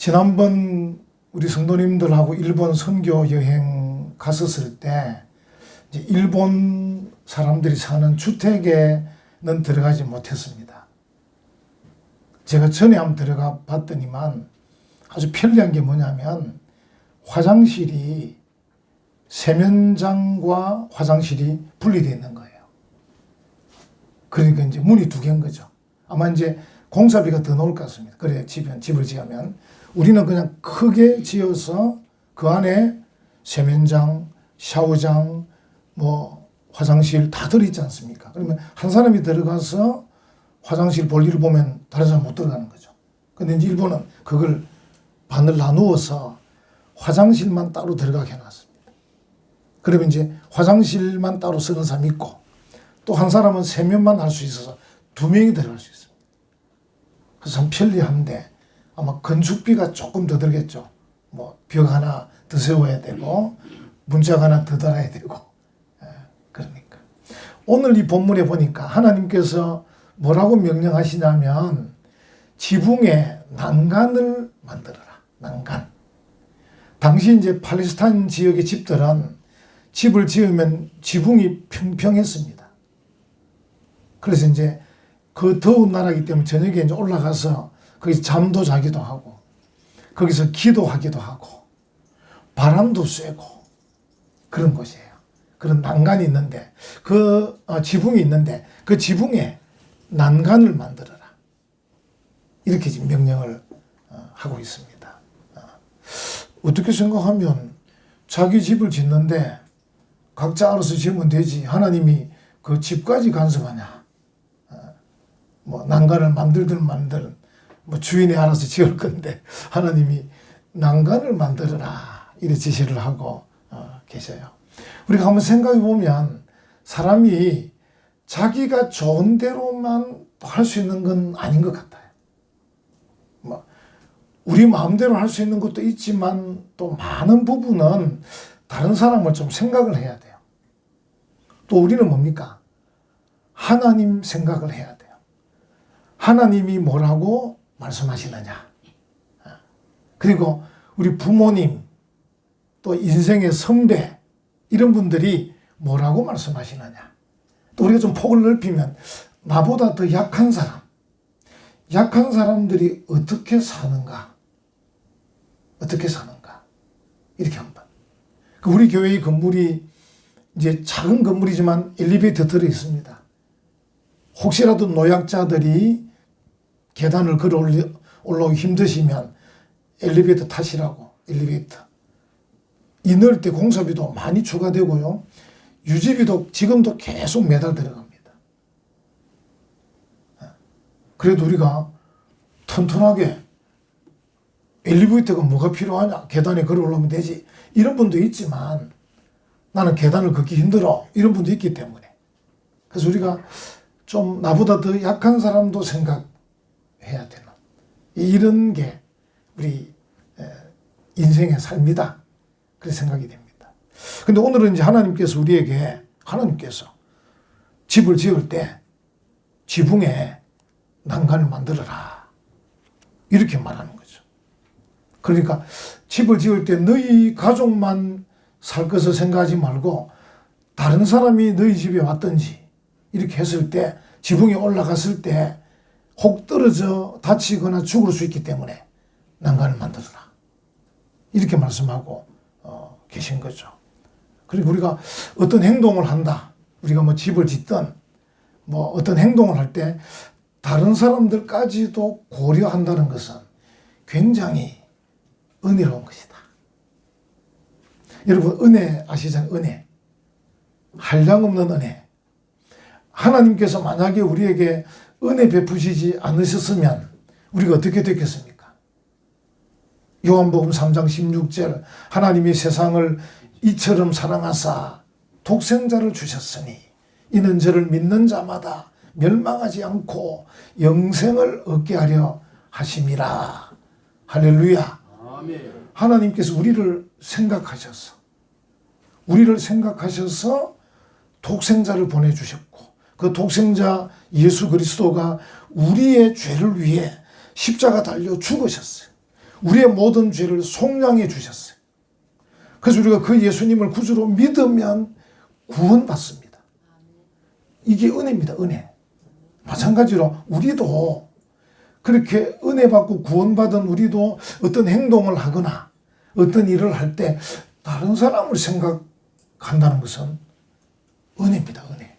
지난번 우리 성도님들하고 일본 선교 여행 갔었을 때 이제 일본 사람들이 사는 주택에는 들어가지 못했습니다. 제가 전에 한번 들어가 봤더니만 아주 편리한 게 뭐냐면 화장실이 세면장과 화장실이 분리되어 있는 거예요. 그러니까 이제 문이 두 개인 거죠. 아마 이제 공사비가 더 나올 것 같습니다. 그래, 집을 지으면. 우리는 그냥 크게 지어서 그 안에 세면장, 샤워장, 뭐 화장실 다 들어있지 않습니까? 그러면 한 사람이 들어가서 화장실 볼일을 보면 다른 사람 못 들어가는 거죠. 근데 이제 일본은 그걸 반을 나누어서 화장실만 따로 들어가게 해놨습니다. 그러면 이제 화장실만 따로 쓰는 사람이 있고 또 한 사람은 세면만 할 수 있어서 두 명이 들어갈 수 있습니다. 그래서 참 편리한데 아마 건축비가 조금 더 들겠죠. 뭐 벽 하나 더 세워야 되고 문짝 하나 더 달아야 되고. 그러니까 오늘 이 본문에 보니까 하나님께서 뭐라고 명령하시냐면 지붕에 난간을 만들어라. 난간. 당시 이제 팔레스타인 지역의 집들은 집을 지으면 지붕이 평평했습니다. 그래서 이제 그 더운 나라이기 때문에 저녁에 이제 올라가서 거기서 잠도 자기도 하고 거기서 기도하기도 하고 바람도 쐬고 그런 곳이에요. 그런 난간이 있는데 그 지붕이 있는데 그 지붕에 난간을 만들어라. 이렇게 지금 명령을 하고 있습니다. 어떻게 생각하면 자기 집을 짓는데 각자 알아서 지으면 되지. 하나님이 그 집까지 간섭하냐. 뭐 난간을 만들든 뭐 주인이 알아서 지을 건데 하나님이 난간을 만들어라. 이렇게 지시를 하고 계셔요. 우리가 한번 생각해 보면 사람이 자기가 좋은 대로만 할 수 있는 건 아닌 것 같아요. 뭐 우리 마음대로 할 수 있는 것도 있지만 또 많은 부분은 다른 사람을 좀 생각을 해야 돼요. 또 우리는 뭡니까? 하나님 생각을 해야 돼요. 하나님이 뭐라고 말씀하시느냐. 그리고 우리 부모님, 또 인생의 선배, 이런 분들이 뭐라고 말씀하시느냐. 또 우리가 좀 폭을 넓히면 나보다 더 약한 사람, 약한 사람들이 어떻게 사는가. 어떻게 사는가. 이렇게 한번. 우리 교회의 건물이 이제 작은 건물이지만 엘리베이터 들어 있습니다. 혹시라도 노약자들이 계단을 걸어 올라오기 힘드시면 엘리베이터 타시라고. 엘리베이터. 이 넣을 때 공사비도 많이 추가되고요. 유지비도 지금도 계속 매달 들어갑니다. 그래도 우리가 튼튼하게 엘리베이터가 뭐가 필요하냐. 계단에 걸어 올라오면 되지. 이런 분도 있지만 나는 계단을 걷기 힘들어. 이런 분도 있기 때문에. 그래서 우리가 좀 나보다 더 약한 사람도 생각해야 되는 이런 게 우리 인생의 삶이다. 그렇게 생각이 됩니다. 근데 오늘은 이제 하나님께서 우리에게 집을 지을 때 지붕에 난간을 만들어라. 이렇게 말하는 거죠. 그러니까 집을 지을 때 너희 가족만 살 것을 생각하지 말고 다른 사람이 너희 집에 왔든지 이렇게 했을 때 지붕에 올라갔을 때 혹 떨어져 다치거나 죽을 수 있기 때문에 난간을 만들어라. 이렇게 말씀하고 계신 거죠. 그리고 우리가 어떤 행동을 한다. 우리가 뭐 집을 짓든 뭐 어떤 행동을 할 때 다른 사람들까지도 고려한다는 것은 굉장히 은혜로운 것이다. 여러분 은혜 아시잖아요. 은혜. 한량없는 은혜. 하나님께서 만약에 우리에게 은혜 베푸시지 않으셨으면 우리가 어떻게 됐겠습니까? 요한복음 3장 16절 하나님이 세상을 이처럼 사랑하사 독생자를 주셨으니 이는 저를 믿는 자마다 멸망하지 않고 영생을 얻게 하려 하심이라. 할렐루야. 아멘. 하나님께서 우리를 생각하셔서 독생자를 보내주셨고 그 독생자 예수 그리스도가 우리의 죄를 위해 십자가 달려 죽으셨어요. 우리의 모든 죄를 속량해 주셨어요. 그래서 우리가 그 예수님을 구주로 믿으면 구원받습니다. 이게 은혜입니다. 은혜. 마찬가지로 우리도 그렇게 은혜 받고 구원받은 우리도 어떤 행동을 하거나 어떤 일을 할 때 다른 사람을 생각한다는 것은 은혜입니다. 은혜.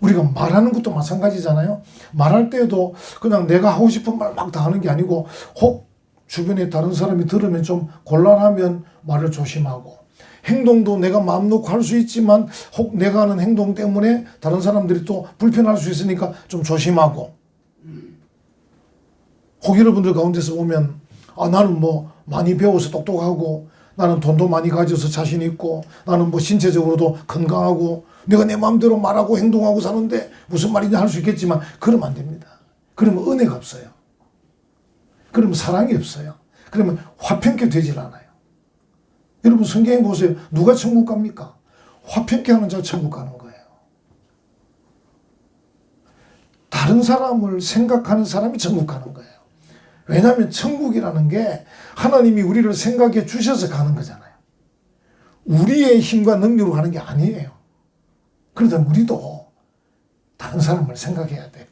우리가 말하는 것도 마찬가지잖아요. 말할 때도 그냥 내가 하고 싶은 말 막 다 하는 게 아니고 혹 주변에 다른 사람이 들으면 좀 곤란하면 말을 조심하고, 행동도 내가 마음 놓고 할 수 있지만 혹 내가 하는 행동 때문에 다른 사람들이 또 불편할 수 있으니까 좀 조심하고, 혹 여러분들 가운데서 보면 나는 뭐 많이 배워서 똑똑하고 나는 돈도 많이 가져서 자신 있고 나는 뭐 신체적으로도 건강하고 내가 내 마음대로 말하고 행동하고 사는데 무슨 말이냐 할 수 있겠지만 그러면 안 됩니다. 그러면 은혜가 없어요. 그러면 사랑이 없어요. 그러면 화평케 되질 않아요. 여러분 성경에 보세요. 누가 천국 갑니까? 화평케 하는 자가 천국 가는 거예요. 다른 사람을 생각하는 사람이 천국 가는 거예요. 왜냐하면 천국이라는 게 하나님이 우리를 생각해 주셔서 가는 거잖아요. 우리의 힘과 능력으로 가는 게 아니에요. 그러다 우리도 다른 사람을 생각해야 돼요.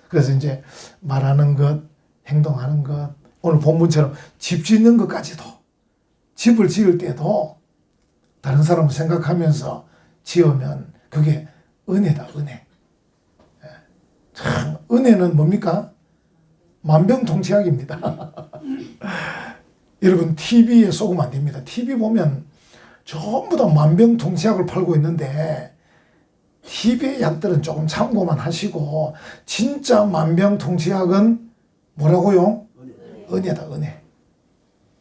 그래서 이제 말하는 것, 행동하는 것, 오늘 본문처럼 집 짓는 것까지도, 집을 지을 때도 다른 사람을 생각하면서 지으면 그게 은혜다, 은혜. 참, 은혜는 뭡니까? 만병통치약입니다. 여러분 TV에 속으면 안 됩니다. TV 보면 전부 다 만병통치약을 팔고 있는데 TV의 약들은 조금 참고만 하시고 진짜 만병통치약은 뭐라고요? 은혜다, 은혜.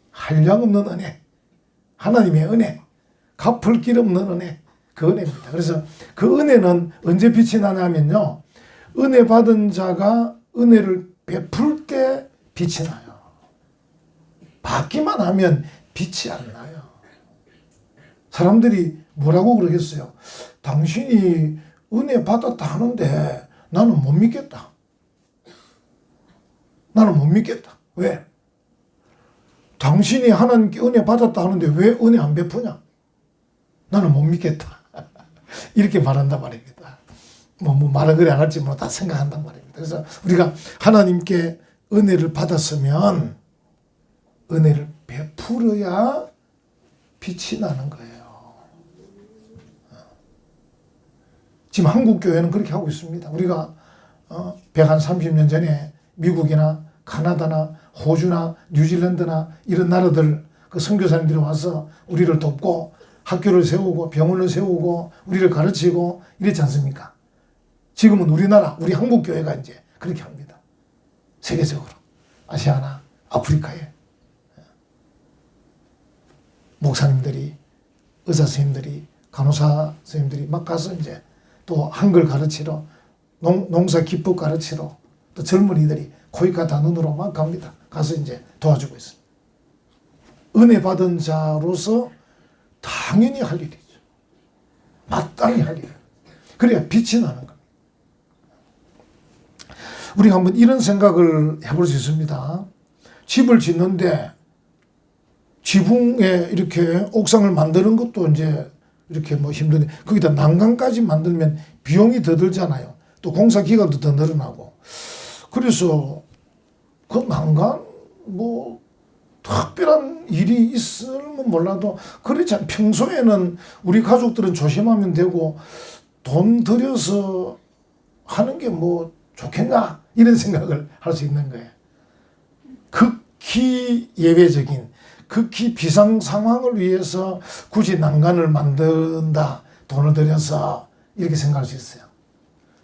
한량없는 은혜. 하나님의 은혜. 갚을 길 없는 은혜. 그 은혜입니다. 그래서 그 은혜는 언제 빛이 나냐면요. 은혜 받은 자가 은혜를 베풀 때 빛이 나요. 받기만 하면 빛이 안 나요. 사람들이 뭐라고 그러겠어요? 당신이 은혜 받았다 하는데 나는 못 믿겠다. 나는 못 믿겠다. 왜? 당신이 하나님께 은혜 받았다 하는데 왜 은혜 안 베푸냐? 나는 못 믿겠다. 이렇게 말한단 말입니다. 뭐 말은 그래 안 할지 뭐 다 생각한단 말입니다. 그래서 우리가 하나님께 은혜를 받았으면 은혜를 베풀어야 빛이 나는 거예요. 지금 한국 교회는 그렇게 하고 있습니다. 우리가 130년 전에 미국이나 카나다나 호주나 뉴질랜드나 이런 나라들 그 선교사님들이 와서 우리를 돕고 학교를 세우고 병원을 세우고 우리를 가르치고 이랬지 않습니까? 지금은 우리나라, 우리 한국교회가 이제 그렇게 합니다. 세계적으로. 아시아나, 아프리카에. 목사님들이, 의사 선생님들이, 간호사 선생님들이 막 가서 이제 또 한글 가르치러, 농사 기법 가르치러, 또 젊은이들이 코이카 단원으로 막 갑니다. 가서 이제 도와주고 있습니다. 은혜 받은 자로서 당연히 할 일이죠. 마땅히 할 일. 그래야 빛이 나는 겁니다. 우리가 한번 이런 생각을 해볼 수 있습니다. 집을 짓는데 지붕에 이렇게 옥상을 만드는 것도 이제 이렇게 뭐 힘든데 거기다 난간까지 만들면 비용이 더 들잖아요. 또 공사 기간도 더 늘어나고. 그래서 그 난간 뭐 특별한 일이 있으면 몰라도 그렇지 않아요. 평소에는 우리 가족들은 조심하면 되고 돈 들여서 하는 게 뭐 좋겠나 이런 생각을 할 수 있는 거예요. 극히 예외적인 극히 비상 상황을 위해서 굳이 난간을 만든다 돈을 들여서 이렇게 생각할 수 있어요.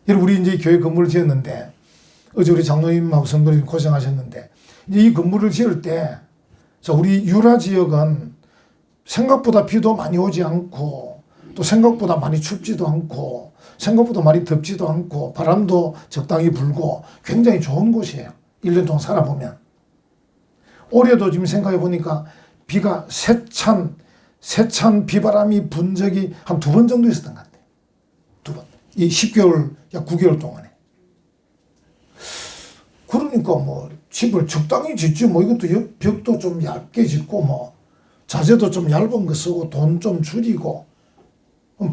여러분 우리 이제 교회 건물을 지었는데 어제 우리 장로님하고 성도님 고생하셨는데 이제 이 건물을 지을 때 우리 유라 지역은 생각보다 비도 많이 오지 않고 또 생각보다 많이 춥지도 않고 생각보다 많이 덥지도 않고 바람도 적당히 불고 굉장히 좋은 곳이에요. 1년 동안 살아보면. 올해도 지금 생각해 보니까 비가 세찬 비바람이 분 적이 한 2번 정도 있었던 것 같아요. 2번. 이 10개월, 약 9개월 동안에. 그러니까 뭐 집을 적당히 짓지 뭐 이것도 벽도 좀 얇게 짓고 뭐 자재도 좀 얇은 거 쓰고 돈 좀 줄이고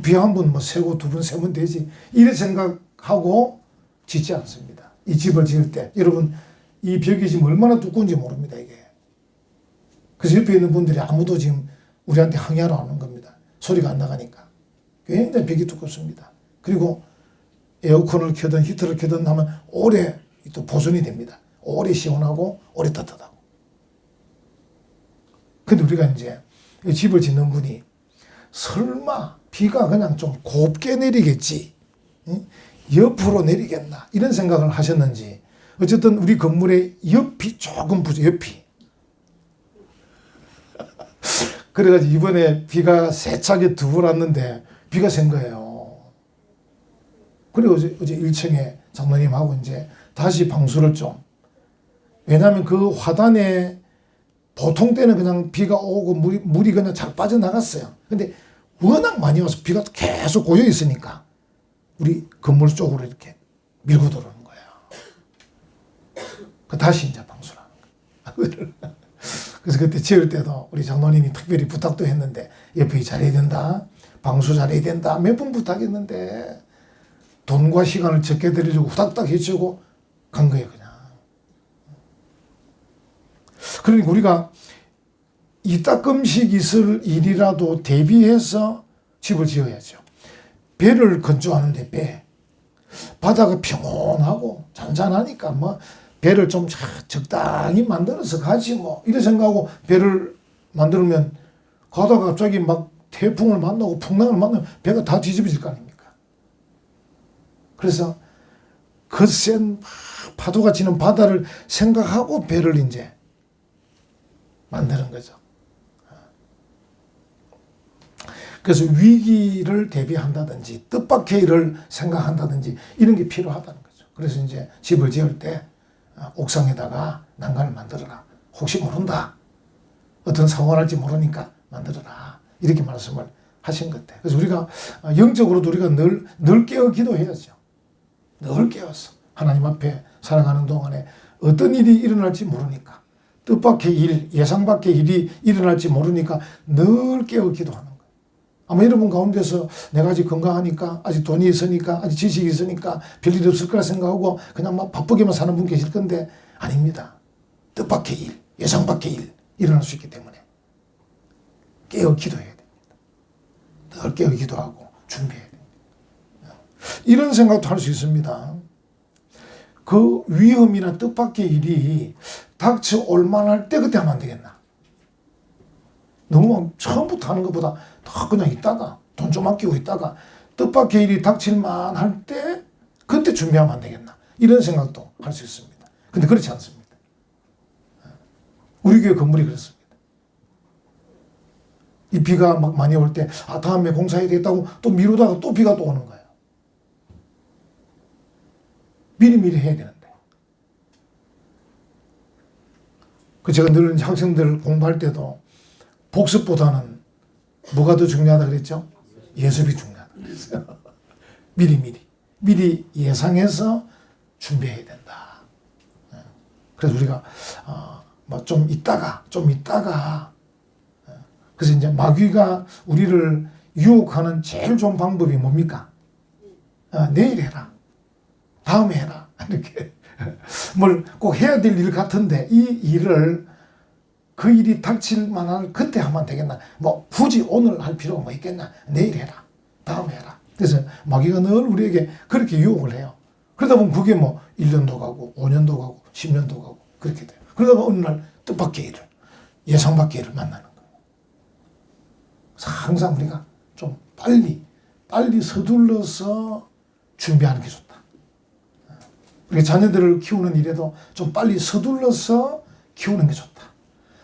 비 한 번 뭐 세고 두 번 세면 되지 이래 생각하고 짓지 않습니다. 이 집을 지을 때 여러분 이 벽이 지금 얼마나 두꺼운지 모릅니다 이게. 그래서 옆에 있는 분들이 아무도 지금 우리한테 항의하러 안 오는 겁니다. 소리가 안 나가니까. 굉장히 벽이 두껍습니다. 그리고 에어컨을 켜든 히터를 켜든 하면 오래 또 보존이 됩니다. 오래 시원하고 오래 따뜻하고. 근데 우리가 이제 집을 짓는 분이 설마 비가 그냥 좀 곱게 내리겠지, 응? 옆으로 내리겠나 이런 생각을 하셨는지 어쨌든 우리 건물의 옆이 조금 옆이 그래가지고 이번에 비가 세차게 두 번 왔는데 비가 센 거예요. 그리고 어제 1층에 장로님하고 이제 다시 방수를 좀 왜냐하면 그 화단에 보통 때는 그냥 비가 오고 물이 그냥 잘 빠져나갔어요. 근데 워낙 많이 와서 비가 계속 고여 있으니까 우리 건물 쪽으로 이렇게 밀고 들어오는 거예요. 다시 이제 방수를 하는 거예요. 그래서 그때 지을 때도 우리 장로님이 특별히 부탁도 했는데 옆에 잘해야 된다. 방수 잘해야 된다. 몇 번 부탁했는데 돈과 시간을 적게 들이려고 후닥닥 해주고 간 거예요 그냥. 그러니까 우리가 이따금씩 있을 일이라도 대비해서 집을 지어야죠. 배를 건조하는데 배. 바다가 평온하고 잔잔하니까 뭐 배를 좀 적당히 만들어서 가지 뭐 이래 생각하고 배를 만들면 가다가 갑자기 막 태풍을 만나고 풍랑을 만나면 배가 다 뒤집어질 거 아닙니까? 그래서 거센 파도가 치는 바다를 생각하고 배를 이제 만드는 거죠. 그래서 위기를 대비한다든지 뜻밖의 일을 생각한다든지 이런 게 필요하다는 거죠. 그래서 이제 집을 지을 때 옥상에다가 난간을 만들어라. 혹시 모른다. 어떤 사고가 날지 모르니까 만들어라. 이렇게 말씀을 하신 것 같아요. 그래서 우리가 영적으로도 우리가 늘 깨어 기도해야죠. 늘 깨어서 하나님 앞에 살아가는 동안에 어떤 일이 일어날지 모르니까 뜻밖의 일, 예상 밖의 일이 일어날지 모르니까 늘 깨어 기도하는 거예요. 아마 여러분 가운데서 내가 아직 건강하니까 아직 돈이 있으니까 아직 지식이 있으니까 별일 없을 거라 생각하고 그냥 막 바쁘게만 사는 분 계실 건데 아닙니다. 뜻밖의 일, 예상 밖의 일 일어날 수 있기 때문에 깨어 기도해야 됩니다. 늘 깨어 기도하고 준비해야 됩니다. 이런 생각도 할 수 있습니다. 그 위험이나 뜻밖의 일이 닥쳐올 만할 때 그때 하면 안 되겠나. 너무 처음부터 하는 것보다 더 그냥 있다가 돈 좀 아끼고 있다가 뜻밖의 일이 닥칠만 할 때 그때 준비하면 안 되겠나. 이런 생각도 할 수 있습니다. 근데 그렇지 않습니다. 우리 교회 건물이 그렇습니다. 이 비가 막 많이 올 때 다음에 공사해야 되겠다고 또 미루다가 또 비가 또 오는 거예요. 미리미리 해야 되는데. 제가 늘 학생들 공부할 때도 복습보다는 뭐가 더 중요하다 그랬죠? 예습이 중요하다 그랬어요. 미리 예상해서 준비해야 된다. 그래서 우리가 좀 있다가 그래서 이제 마귀가 우리를 유혹하는 제일 좋은 방법이 뭡니까? 내일 해라. 다음에 해라. 이렇게 뭘 꼭 해야 될 일 같은데 이 일을 그 일이 닥칠 만한 그때 하면 되겠나. 뭐 굳이 오늘 할 필요가 뭐 있겠나. 내일 해라. 다음에 해라. 그래서 마귀가 늘 우리에게 그렇게 유혹을 해요. 그러다 보면 그게 뭐 1년도 가고 5년도 가고 10년도 가고 그렇게 돼요. 그러다 보면 어느 날 뜻밖의 일을 예상 밖의 일을 만나는 거예요. 그래서 항상 우리가 좀 빨리 서둘러서 준비하는 게 좋다. 우리 자녀들을 키우는 일에도 좀 빨리 서둘러서 키우는 게 좋다.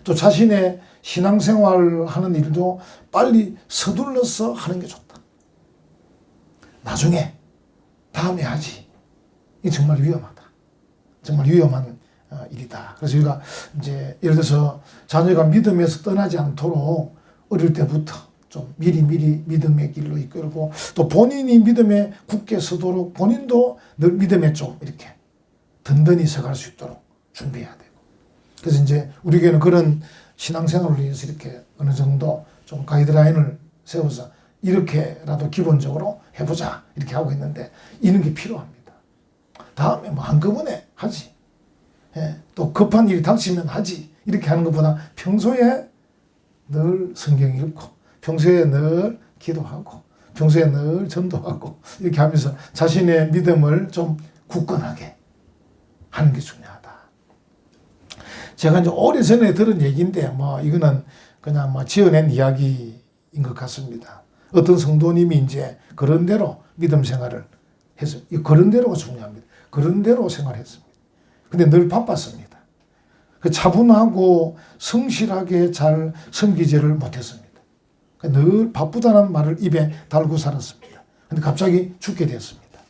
또 자신의 신앙생활 하는 일도 빨리 서둘러서 하는 게 좋다. 나중에 다음에 하지. 이게 정말 위험하다. 정말 위험한 일이다. 그래서 우리가 이제 예를 들어서 자녀가 믿음에서 떠나지 않도록 어릴 때부터 좀 미리 믿음의 길로 이끌고 또 본인이 믿음에 굳게 서도록 본인도 늘 믿음에 좀 이렇게 든든히 서갈 수 있도록 준비해야 돼요. 그래서 이제 우리 교회는 그런 신앙생활을 위해서 이렇게 어느 정도 좀 가이드라인을 세워서 이렇게라도 기본적으로 해보자 이렇게 하고 있는데 이런 게 필요합니다. 다음에 뭐 한꺼번에 하지. 예, 또 급한 일이 닥치면 하지. 이렇게 하는 것보다 평소에 늘 성경 읽고 평소에 늘 기도하고 평소에 늘 전도하고 이렇게 하면서 자신의 믿음을 좀 굳건하게 하는 게 중요하다. 제가 이제 오래전에 들은 얘기인데 뭐 이거는 그냥 뭐 지어낸 이야기인 것 같습니다. 어떤 성도님이 이제 그런 대로 믿음 생활을 해서 이 그런 대로가 중요합니다. 그런 대로 생활했습니다. 근데 늘 바빴습니다. 그 차분하고 성실하게 잘 섬기지를 못했습니다. 늘 바쁘다는 말을 입에 달고 살았습니다. 근데 갑자기 죽게 됐습니다.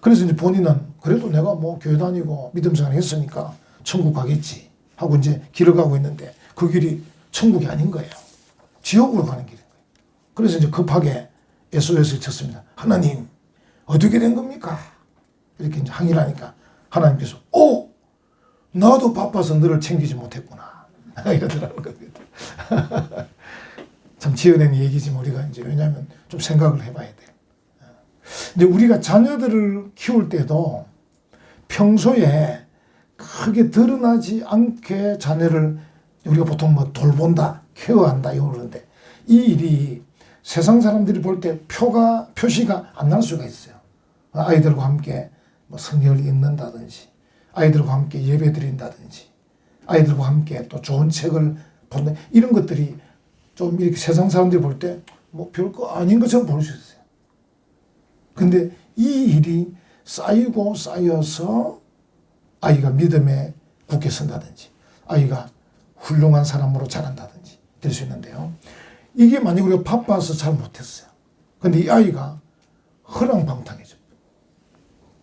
그래서 이제 본인은 그래도 내가 뭐 교회 다니고 믿음 생활 했으니까 천국 가겠지 하고 이제 길을 가고 있는데 그 길이 천국이 아닌 거예요. 지옥으로 가는 길인 거예요. 그래서 이제 급하게 SOS를 쳤습니다. 하나님, 어떻게 된 겁니까? 이렇게 이제 항의를 하니까 하나님께서, 나도 바빠서 너를 챙기지 못했구나. 이러더라는 겁니다. 참 지어낸 얘기지만 우리가 이제 왜냐하면 좀 생각을 해봐야 돼요. 이제 우리가 자녀들을 키울 때도 평소에 크게 드러나지 않게 자녀를 우리가 보통 뭐 돌본다, 케어한다 이러는데 이 일이 세상 사람들이 볼 때 표시가 안 날 수가 있어요. 아이들과 함께 뭐 성경을 읽는다든지, 아이들과 함께 예배 드린다든지, 아이들과 함께 또 좋은 책을 본다 이런 것들이 좀 이렇게 세상 사람들이 볼 때 뭐 별거 아닌 것처럼 볼 수 있어요. 근데 이 일이 쌓이고 쌓여서 아이가 믿음에 굳게 선다든지, 아이가 훌륭한 사람으로 자란다든지 될 수 있는데요. 이게 만약 우리가 바빠서 잘 못했어요. 근데 이 아이가 허랑방탕해져.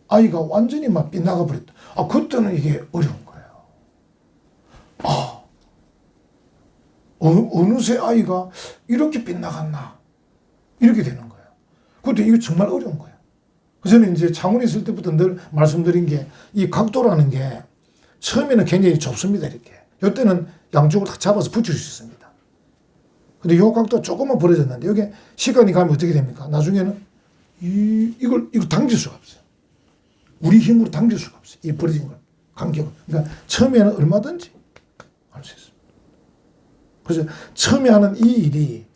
아이가 완전히 막 빗나가 버렸다. 그때는 이게 어려운 거예요. 어느새 아이가 이렇게 빗나갔나. 이렇게 되는 거예요. 그때 이거 정말 어려운 거예요. 저는 이제 창원에 있을 때부터 늘 말씀드린 게 이 각도라는 게 처음에는 굉장히 좁습니다. 이렇게. 이때는 양쪽을 다 잡아서 붙일 수 있습니다. 근데 이 각도가 조금만 벌어졌는데 여기 시간이 가면 어떻게 됩니까? 나중에는 이걸 당길 수가 없어요. 우리 힘으로 당길 수가 없어요. 이 벌어진 걸. 간격을. 그러니까 처음에는 얼마든지 할 수 있습니다. 그래서 처음에 하는 이 일이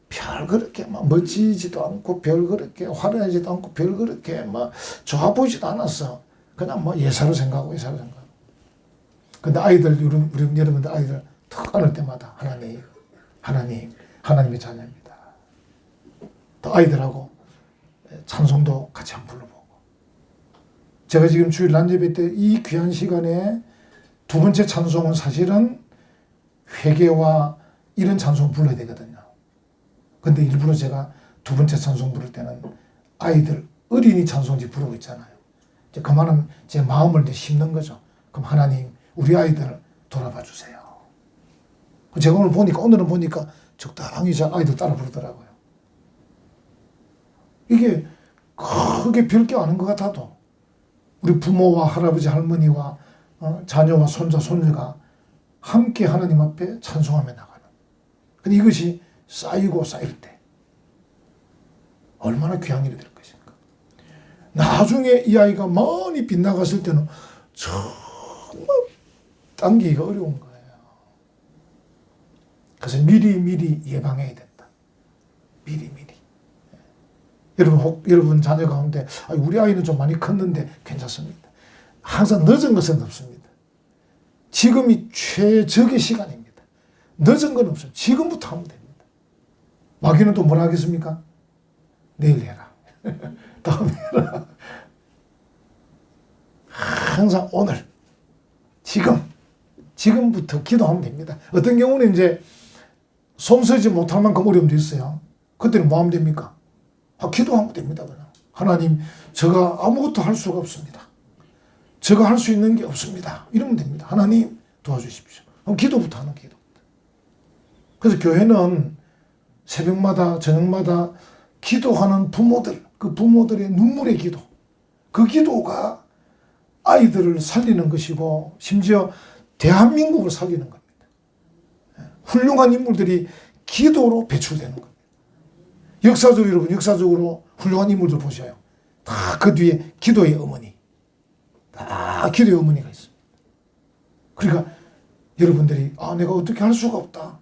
별 그렇게 막 멋지지도 않고 별 그렇게 화려하지도 않고 별 그렇게 막 좋아 보이지도 않았어. 그냥 뭐 예사로 생각하고 예사로 생각하고. 근데 아이들, 우리 여러분들 아이들 턱 안을 때마다 하나님의 자녀입니다. 또 아이들하고 찬송도 같이 한번 불러보고. 제가 지금 주일 난제배 때 이 귀한 시간에 두 번째 찬송은 사실은 회개와 이런 찬송 불러야 되거든요. 근데 일부러 제가 두 번째 찬송 부를 때는 아이들 어린이 찬송지 부르고 있잖아요. 이제 그만하면 제 마음을 이제 심는 거죠. 그럼 하나님, 우리 아이들 돌아봐 주세요. 제가 오늘은 보니까 적당히 아이들 따라 부르더라고요. 이게 크게 별게 아닌 것 같아도 우리 부모와 할아버지, 할머니와 자녀와 손자, 손녀가 함께 하나님 앞에 찬송하며 나가는. 근데 이것이 쌓이고 쌓일 때 얼마나 귀한 일이 될 것인가. 나중에 이 아이가 많이 빗나갔을 때는 정말 당기기가 어려운 거예요. 그래서 미리 예방해야 된다. 미리. 여러분 자녀 가운데 우리 아이는 좀 많이 컸는데 괜찮습니다. 항상 늦은 것은 없습니다. 지금이 최적의 시간입니다. 늦은 건 없어요. 지금부터 하면 됩니다. 마귀는 또 뭐라 하겠습니까? 내일 해라. 다음에 해라. 항상 오늘, 지금부터 기도하면 됩니다. 어떤 경우는 이제 손 쓰지 못할 만큼 어려움도 있어요. 그때는 뭐 하면 됩니까? 기도하면 됩니다. 그냥. 하나님, 제가 아무것도 할 수가 없습니다. 제가 할 수 있는 게 없습니다. 이러면 됩니다. 하나님 도와주십시오. 그럼 기도부터 하는 기도부터. 그래서 교회는 새벽마다 저녁마다 기도하는 부모들, 그 부모들의 눈물의 기도, 그 기도가 아이들을 살리는 것이고 심지어 대한민국을 살리는 겁니다. 훌륭한 인물들이 기도로 배출되는 겁니다. 역사적으로 여러분, 역사적으로 훌륭한 인물들 보셔요. 다 그 뒤에 기도의 어머니, 다 기도의 어머니가 있습니다. 그러니까 여러분들이 내가 어떻게 할 수가 없다.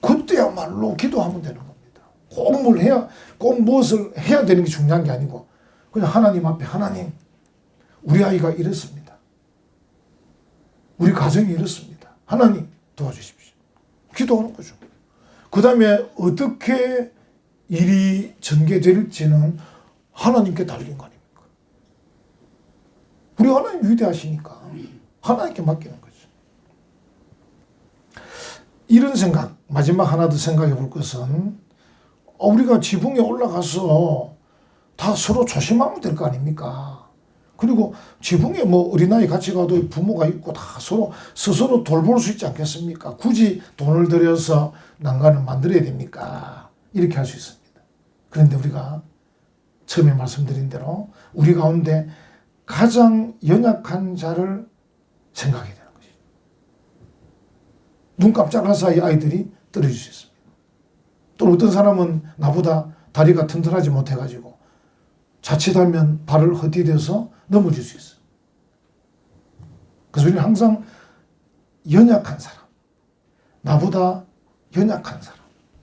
그때야말로 기도하면 되는 겁니다. 꼭 무엇을 해야 되는 게 중요한 게 아니고 그냥 하나님 앞에 하나님, 우리 아이가 이렇습니다. 우리 가정이 이렇습니다. 하나님 도와주십시오. 기도하는 거죠. 그 다음에 어떻게 일이 전개될지는 하나님께 달린 거 아닙니까? 우리 하나님 위대하시니까 하나님께 맡기는 거죠. 이런 생각, 마지막 하나 더 생각해 볼 것은 우리가 지붕에 올라가서 다 서로 조심하면 될 거 아닙니까? 그리고 지붕에 뭐 어린아이 같이 가도 부모가 있고 다 스스로 돌볼 수 있지 않겠습니까? 굳이 돈을 들여서 난간을 만들어야 됩니까? 이렇게 할 수 있습니다. 그런데 우리가 처음에 말씀드린 대로 우리 가운데 가장 연약한 자를 생각해야 되는 것이죠. 눈 깜짝할 사이 아이들이 떨어질 수 있습니다. 또 어떤 사람은 나보다 다리가 튼튼하지 못해가지고 자칫하면 발을 헛디뎌서 넘어질 수 있어요. 그래서 우리는 항상 연약한 사람, 나보다 연약한 사람,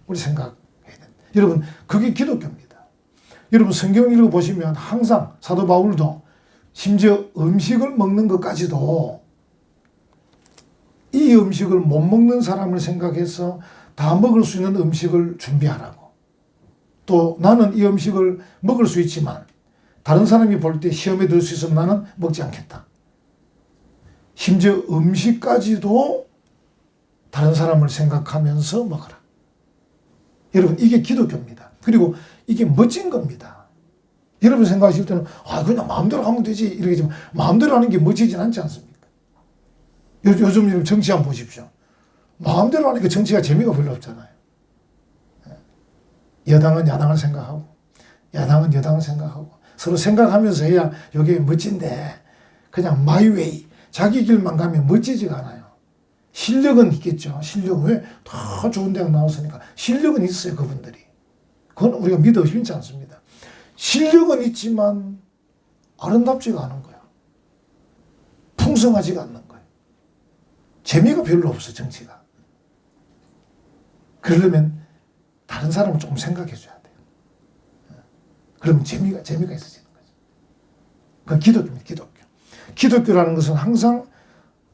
우리 생각해야 됩니다. 여러분, 그게 기독교입니다. 여러분, 성경 읽어보시면 항상 사도 바울도 심지어 음식을 먹는 것까지도 이 음식을 못 먹는 사람을 생각해서 다 먹을 수 있는 음식을 준비하라고. 또 나는 이 음식을 먹을 수 있지만 다른 사람이 볼 때 시험에 들 수 있으면 나는 먹지 않겠다. 심지어 음식까지도 다른 사람을 생각하면서 먹어라. 여러분, 이게 기독교입니다. 그리고 이게 멋진 겁니다. 여러분 생각하실 때는 그냥 마음대로 하면 되지 이렇게 지만 마음대로 하는 게 멋지진 않지 않습니까? 요즘 여러분 정치 한번 보십시오. 마음대로 하니까 정치가 재미가 별로 없잖아요. 여당은 야당을 생각하고 야당은 여당을 생각하고 서로 생각하면서 해야 이게 멋진데 그냥 마이웨이 자기 길만 가면 멋지지가 않아요. 실력은 있겠죠. 실력은 왜 다 좋은 대학 나왔으니까 실력은 있어요. 그분들이. 그건 우리가 믿어 의심치 않습니다. 실력은 있지만 아름답지가 않은 거야. 풍성하지가 않는 거야. 재미가 별로 없어 정치가. 그러려면 다른 사람을 조금 생각해 줘야 돼요. 그러면 재미가 있어지는 거죠. 그건 기독교입니다. 기독교라는 것은 항상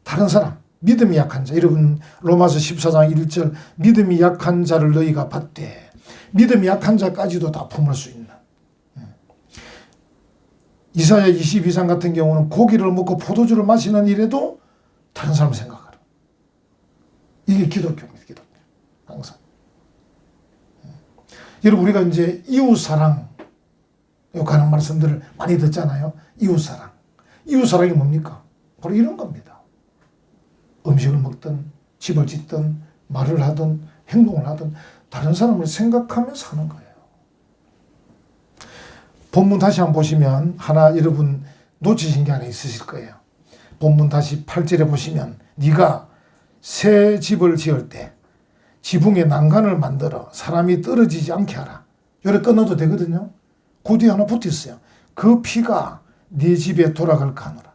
다른 사람, 믿음이 약한 자. 여러분 로마서 14장 1절 믿음이 약한 자를 너희가 받되 믿음이 약한 자까지도 다 품을 수 있는. 이사야 22장 같은 경우는 고기를 먹고 포도주를 마시는 일에도 다른 사람을 생각하라. 이게 기독교입니다. 기독교. 항상. 여러분 우리가 이제 이웃사랑 욕하는 말씀들을 많이 듣잖아요. 이웃사랑. 이웃사랑이 뭡니까? 바로 이런 겁니다. 음식을 먹든 집을 짓든 말을 하든 행동을 하든 다른 사람을 생각하면서 하는 거예요. 본문 다시 한번 보시면 하나 여러분 놓치신 게 하나 있으실 거예요. 본문 다시 8절에 보시면 네가 새 집을 지을 때 지붕에 난간을 만들어 사람이 떨어지지 않게 하라. 요래 끊어도 되거든요. 그 뒤에 하나 붙어 있어요. 그 피가 네 집에 돌아갈까 하노라.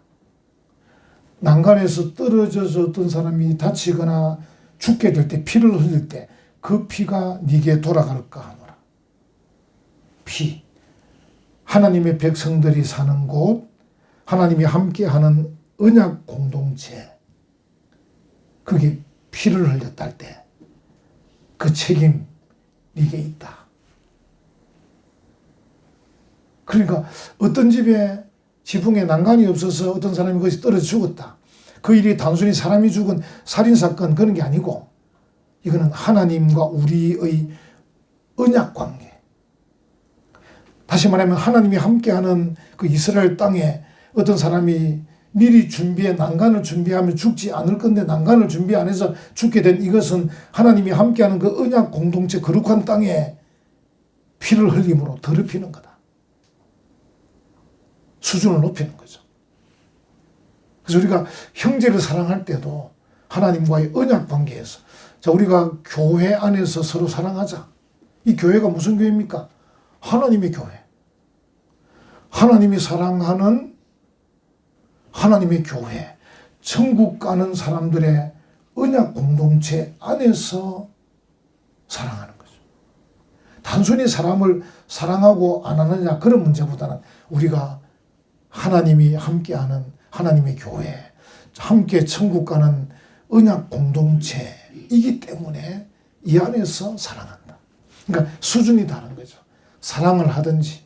난간에서 떨어져서 어떤 사람이 다치거나 죽게 될 때 피를 흘릴 때 그 피가 네게 돌아갈까 하노라. 피. 하나님의 백성들이 사는 곳, 하나님이 함께하는 언약 공동체. 그게 피를 흘렸다 할 때 그 책임 네게 있다. 그러니까 어떤 집에 지붕에 난간이 없어서 어떤 사람이 거기서 떨어져 죽었다. 그 일이 단순히 사람이 죽은 살인사건 그런 게 아니고 이거는 하나님과 우리의 언약관계. 다시 말하면 하나님이 함께하는 그 이스라엘 땅에 어떤 사람이 미리 준비해 난간을 준비하면 죽지 않을 건데 난간을 준비 안 해서 죽게 된 이것은 하나님이 함께하는 그 언약 공동체 거룩한 땅에 피를 흘림으로 더럽히는 거다. 수준을 높이는 거죠. 그래서 우리가 형제를 사랑할 때도 하나님과의 언약 관계에서, 자, 우리가 교회 안에서 서로 사랑하자. 이 교회가 무슨 교회입니까? 하나님의 교회. 하나님이 사랑하는 하나님의 교회. 천국 가는 사람들의 언약 공동체 안에서 사랑하는 거죠. 단순히 사람을 사랑하고 안 하느냐 그런 문제보다는 우리가 하나님이 함께하는 하나님의 교회, 함께 천국 가는 언약 공동체이기 때문에 이 안에서 사랑한다. 그러니까 수준이 다른 거죠. 사랑을 하든지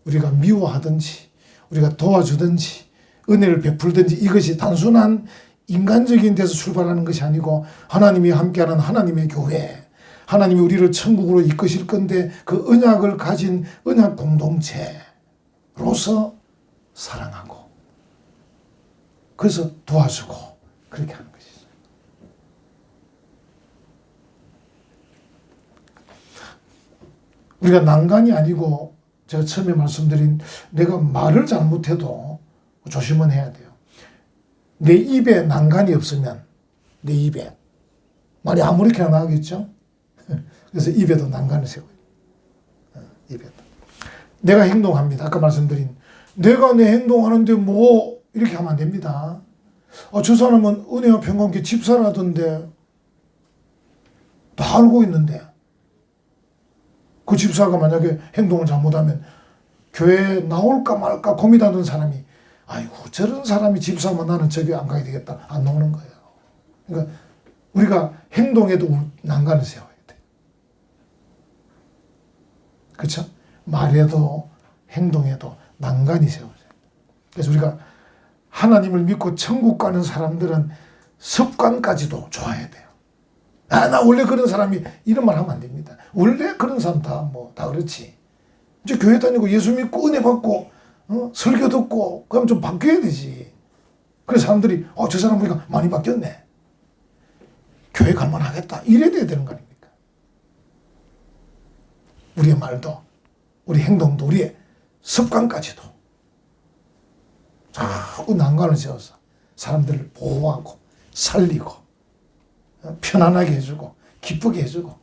우리가 미워하든지 우리가 도와주든지 은혜를 베풀든지 이것이 단순한 인간적인 데서 출발하는 것이 아니고 하나님이 함께하는 하나님의 교회, 하나님이 우리를 천국으로 이끄실 건데 그 언약을 가진 언약 공동체로서 사랑하고 그래서 도와주고 그렇게 하는 것이죠. 우리가 난간이 아니고 제가 처음에 말씀드린 내가 말을 잘못해도 조심은 해야 돼요. 내 입에 난간이 없으면 내 입에 말이 아무렇게나 나가겠죠. 그래서 입에도 난간을 세워요. 입에도. 내가 행동합니다. 아까 말씀드린 내가 내 행동하는데 뭐 이렇게 하면 안 됩니다. 저 사람은 은혜와 평강께 집사라던데 다 알고 있는데 그 집사가 만약에 행동을 잘못하면 교회에 나올까 말까 고민하던 사람이 아이고 저런 사람이 집사면 나는 저기 안 가야 되겠다 안 나오는 거예요. 그러니까 우리가 행동에도 난간을 세워야 돼. 그렇죠? 말에도 행동에도 난간이 세워져요. 그래서 우리가 하나님을 믿고 천국 가는 사람들은 습관까지도 좋아야 돼요. 나 원래 그런 사람이 이런 말 하면 안 됩니다. 원래 그런 사람 다 그렇지. 이제 교회 다니고 예수 믿고 은혜 받고 설교 듣고 그럼 좀 바뀌어야 되지. 그래서 사람들이 저 사람 보니까 많이 바뀌었네. 교회 갈만하겠다. 이래야 되는 거 아닙니까? 우리의 말도 우리 행동도 우리의 습관까지도 자꾸 난간을 세워서 사람들을 보호하고 살리고 편안하게 해주고 기쁘게 해주고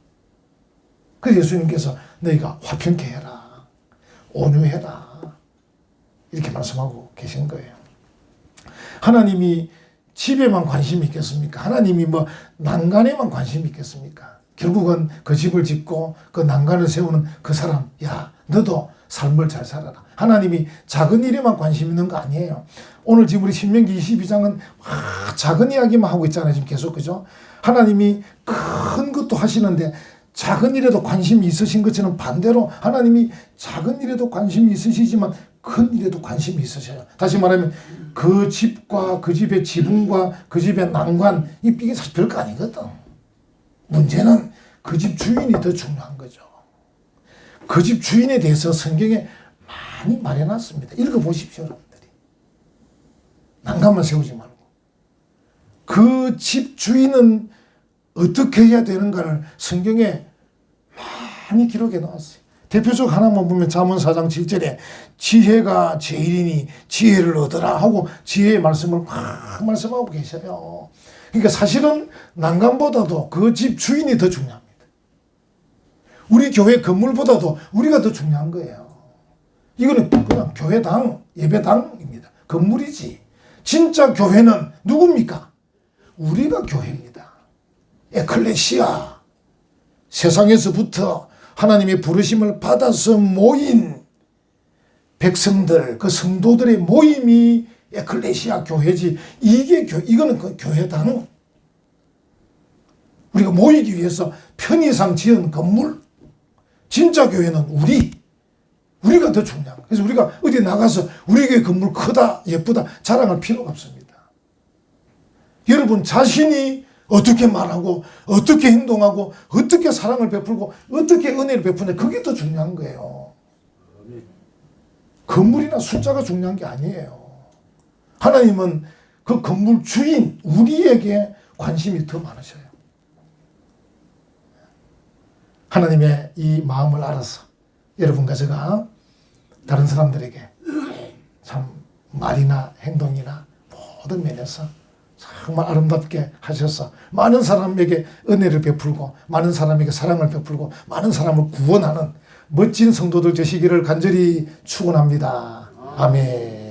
그래서 예수님께서 너희가 화평케 해라 온유해라 이렇게 말씀하고 계신 거예요. 하나님이 집에만 관심이 있겠습니까? 하나님이 난간에만 관심이 있겠습니까? 결국은 그 집을 짓고 그 난간을 세우는 그 사람, 야 너도 삶을 잘 살아라. 하나님이 작은 일에만 관심 있는 거 아니에요. 오늘 지금 우리 신명기 22장은 작은 이야기만 하고 있잖아요. 지금 계속 그죠? 하나님이 큰 것도 하시는데 작은 일에도 관심이 있으신 것처럼 반대로 하나님이 작은 일에도 관심이 있으시지만 큰 일에도 관심이 있으셔요. 다시 말하면 그 집과 그 집의 지붕과 그 집의 난관 이게 사실 별거 아니거든. 문제는 그 집 주인이 더 중요한 거죠. 그 집 주인에 대해서 성경에 많이 말해놨습니다. 읽어보십시오, 여러분들이. 난간만 세우지 말고. 그 집 주인은 어떻게 해야 되는가를 성경에 많이 기록해 놓았어요. 대표적 하나만 보면 잠언 4장 7절에 지혜가 제일이니 지혜를 얻으라 하고 지혜의 말씀을 막 말씀하고 계셔요. 그러니까 사실은 난간보다도 그 집 주인이 더 중요합니다. 우리 교회 건물보다도 우리가 더 중요한 거예요. 이거는 그냥 교회당, 예배당입니다. 건물이지. 진짜 교회는 누굽니까? 우리가 교회입니다. 에클레시아. 세상에서부터 하나님의 부르심을 받아서 모인 백성들, 그 성도들의 모임이 에클레시아 교회지. 이거는 그 교회당. 우리가 모이기 위해서 편의상 지은 건물. 진짜 교회는 우리가 더 중요한 거예요. 그래서 우리가 어디 나가서 우리 교회 건물 크다, 예쁘다 자랑할 필요가 없습니다. 여러분 자신이 어떻게 말하고 어떻게 행동하고 어떻게 사랑을 베풀고 어떻게 은혜를 베푸냐 그게 더 중요한 거예요. 건물이나 숫자가 중요한 게 아니에요. 하나님은 그 건물 주인 우리에게 관심이 더 많으셔요. 하나님의 이 마음을 알아서 여러분과 제가 다른 사람들에게 참 말이나 행동이나 모든 면에서 정말 아름답게 하셔서 많은 사람에게 은혜를 베풀고 많은 사람에게 사랑을 베풀고 많은 사람을 구원하는 멋진 성도들 되시기를 간절히 축원합니다. 아멘.